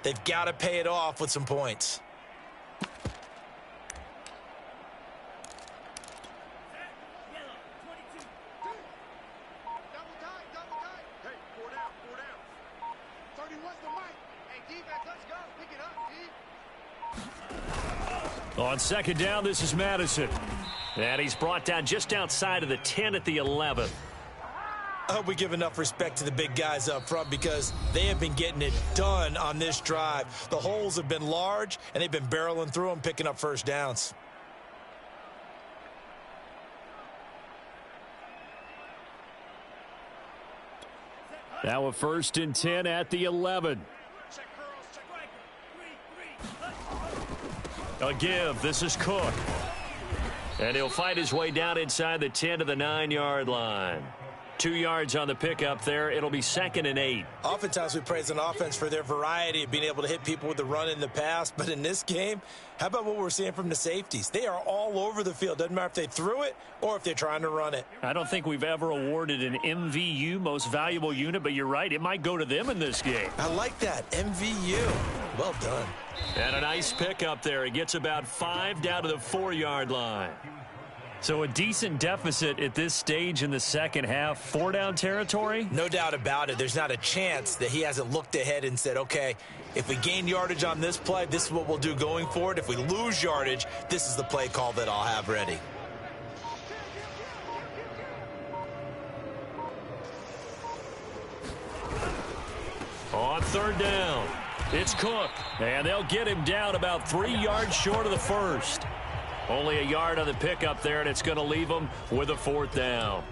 They've got to pay it off with some points. On second down, this is Madison. And he's brought down just outside of the 10 at the 11. I hope we give enough respect to the big guys up front because they have been getting it done on this drive. The holes have been large, and they've been barreling through them, picking up first downs. Now a 1st and 10 at the 11. A give. This is Cook. And he'll fight his way down inside the 10 to the 9-yard line. 2 yards on the pickup there. It'll be 2nd and 8. Oftentimes we praise an offense for their variety of being able to hit people with the run in the pass. But in this game, how about what we're seeing from the safeties? They are all over the field. Doesn't matter if they threw it or if they're trying to run it. I don't think we've ever awarded an MVU, most valuable unit, but you're right. It might go to them in this game. I like that. MVU. Well done. And a nice pickup there. He gets about 5 down to the 4-yard line. So a decent deficit at this stage in the second half. 4-down territory? No doubt about it. There's not a chance that he hasn't looked ahead and said, okay, if we gain yardage on this play, this is what we'll do going forward. If we lose yardage, this is the play call that I'll have ready. On 3rd down, it's Cook. And they'll get him down about 3 yards short of the first. Only a yard on the pickup there, and it's going to leave them with a 4th down.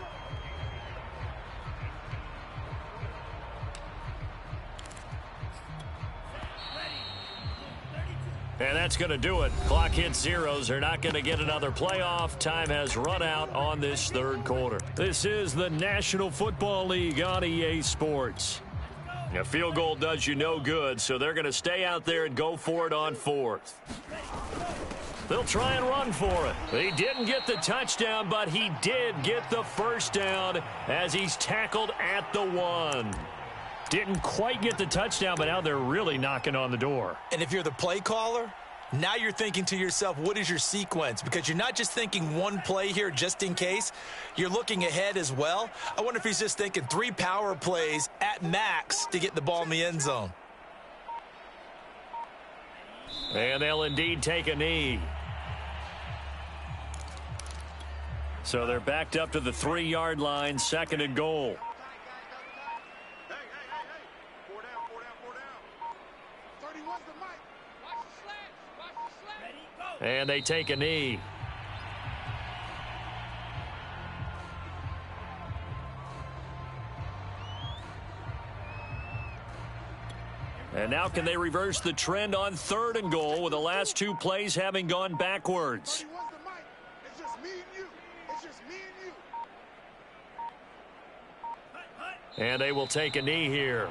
And that's going to do it. Clock hits zeros. They're not going to get another playoff. Time has run out on this 3rd quarter. This is the National Football League on EA Sports. A field goal does you no good, so they're going to stay out there and go for it on 4th. They'll try and run for it. He didn't get the touchdown, but he did get the 1st down as he's tackled at the 1. Didn't quite get the touchdown, but now they're really knocking on the door. And if you're the play caller, now you're thinking to yourself, what is your sequence? Because you're not just thinking one play here just in case. You're looking ahead as well. I wonder if he's just thinking 3 power plays at max to get the ball in the end zone. And they'll indeed take a knee. So they're backed up to the 3-yard line, 2nd and goal. And they take a knee. And now can they reverse the trend on 3rd and goal with the last 2 plays having gone backwards? And they will take a knee here.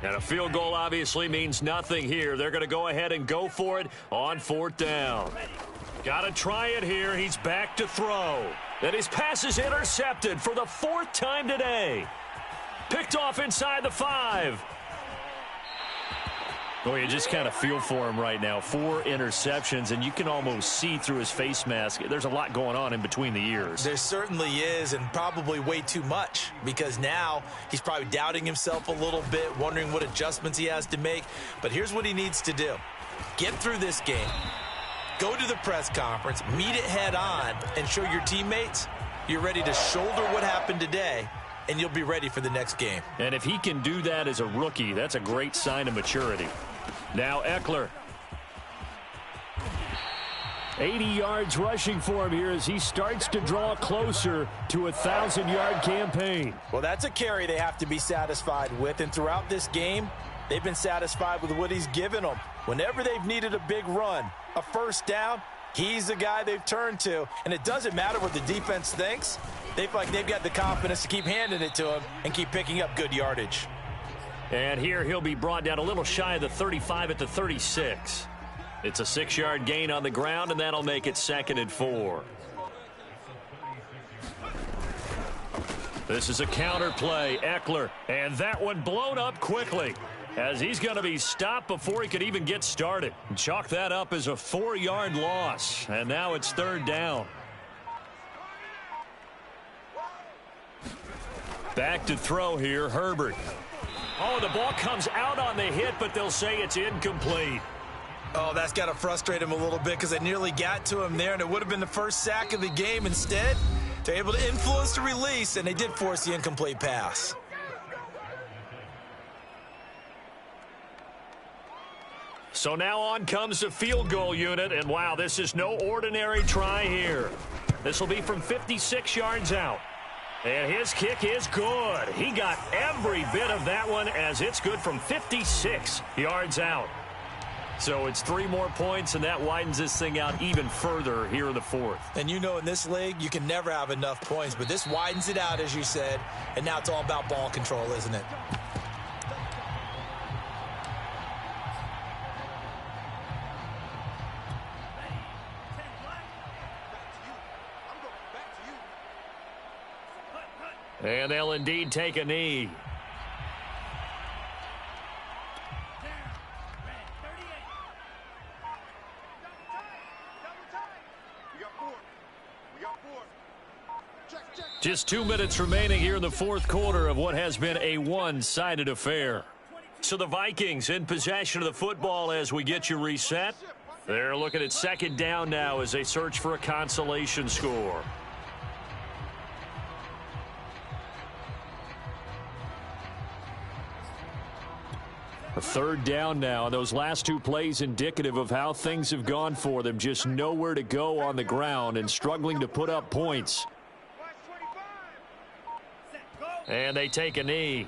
And a field goal obviously means nothing here. They're going to go ahead and go for it on 4th down. Got to try it here. He's back to throw. And his pass is intercepted for the 4th time today. Picked off inside the 5. Boy, you just kind of feel for him right now. 4 interceptions, and you can almost see through his face mask. There's a lot going on in between the ears. There certainly is, and probably way too much, because now he's probably doubting himself a little bit, wondering what adjustments he has to make. But here's what he needs to do. Get through this game. Go to the press conference, meet it head on, and show your teammates you're ready to shoulder what happened today, and you'll be ready for the next game. And if he can do that as a rookie, that's a great sign of maturity. Now Eckler. 80 yards rushing for him here as he starts to draw closer to a 1,000-yard campaign. Well, that's a carry they have to be satisfied with, and throughout this game, they've been satisfied with what he's given them. Whenever they've needed a big run, a 1st down, he's the guy they've turned to, and it doesn't matter what the defense thinks. They feel like they've got the confidence to keep handing it to him and keep picking up good yardage. And here he'll be brought down a little shy of the 35 at the 36. It's a 6-yard gain on the ground, and that'll make it 2nd and 4. This is a counter play. Eckler. And that one blown up quickly, as he's going to be stopped before he could even get started. Chalk that up as a 4-yard loss. And now it's 3rd down. Back to throw here, Herbert. Oh, the ball comes out on the hit, but they'll say it's incomplete. Oh, that's got to frustrate him a little bit because they nearly got to him there, and it would have been the first sack of the game. Instead, they're able to influence the release, and they did force the incomplete pass. So now on comes the field goal unit, and wow, this is no ordinary try here. This will be from 56 yards out. And his kick is good. He got every bit of that one, as it's good from 56 yards out. So it's 3 more points, and that widens this thing out even further here in the 4th. And you know, in this league, you can never have enough points, but this widens it out, as you said, and now it's all about ball control, isn't it? And they'll indeed take a knee. Just 2 minutes remaining here in the 4th quarter of what has been a one-sided affair. So the Vikings in possession of the football as we get you reset. They're looking at 2nd down now as they search for a consolation score. A 3rd down now. Those last 2 plays indicative of how things have gone for them. Just nowhere to go on the ground and struggling to put up points. And they take a knee.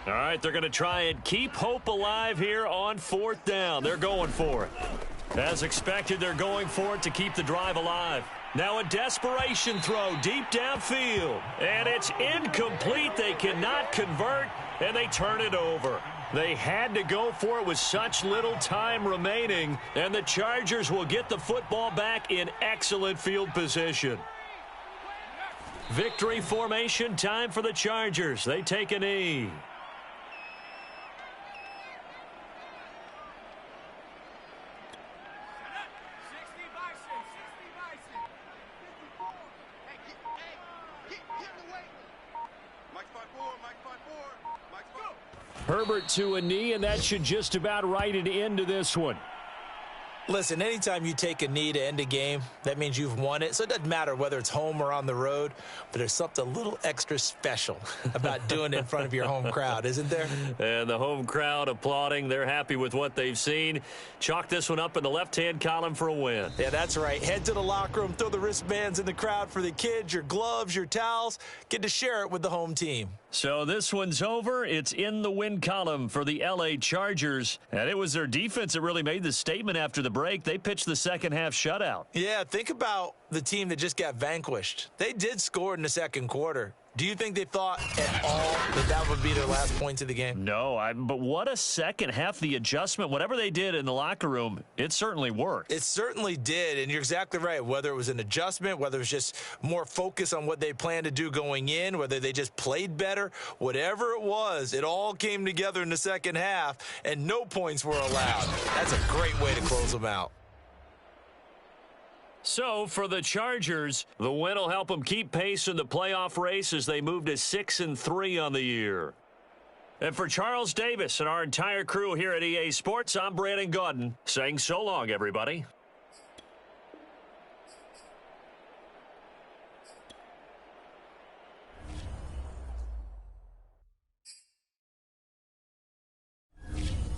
All right, they're going to try and keep hope alive here on 4th down. They're going for it. As expected, they're going for it to keep the drive alive. Now a desperation throw deep downfield. And it's incomplete. They cannot convert, and they turn it over. They had to go for it with such little time remaining, and the Chargers will get the football back in excellent field position. Victory formation time for the Chargers. They take a knee. Herbert to a knee, and that should just about write it into this one. Listen, anytime you take a knee to end a game, that means you've won it. So it doesn't matter whether it's home or on the road, but there's something a little extra special about doing it in front of your home crowd, isn't there? And the home crowd applauding. They're happy with what they've seen. Chalk this one up in the left-hand column for a win. Yeah, that's right. Head to the locker room, throw the wristbands in the crowd for the kids, your gloves, your towels. Get to share it with the home team. So this one's over. It's in the win column for the L.A. Chargers. And it was their defense that really made the statement after the break. They pitched the second half shutout. Yeah, think about the team that just got vanquished. They did score in the second quarter. Do you think they thought at all that that would be their last points of the game? No, but what a second half. The adjustment, whatever they did in the locker room, it certainly worked. It certainly did, and you're exactly right. Whether it was an adjustment, whether it was just more focus on what they planned to do going in, whether they just played better, whatever it was, it all came together in the second half, and no points were allowed. That's a great way to close them out. So, for the Chargers, the win will help them keep pace in the playoff race as they move to 6-3 on the year. And for Charles Davis and our entire crew here at EA Sports, I'm Brandon Gaudin saying so long, everybody.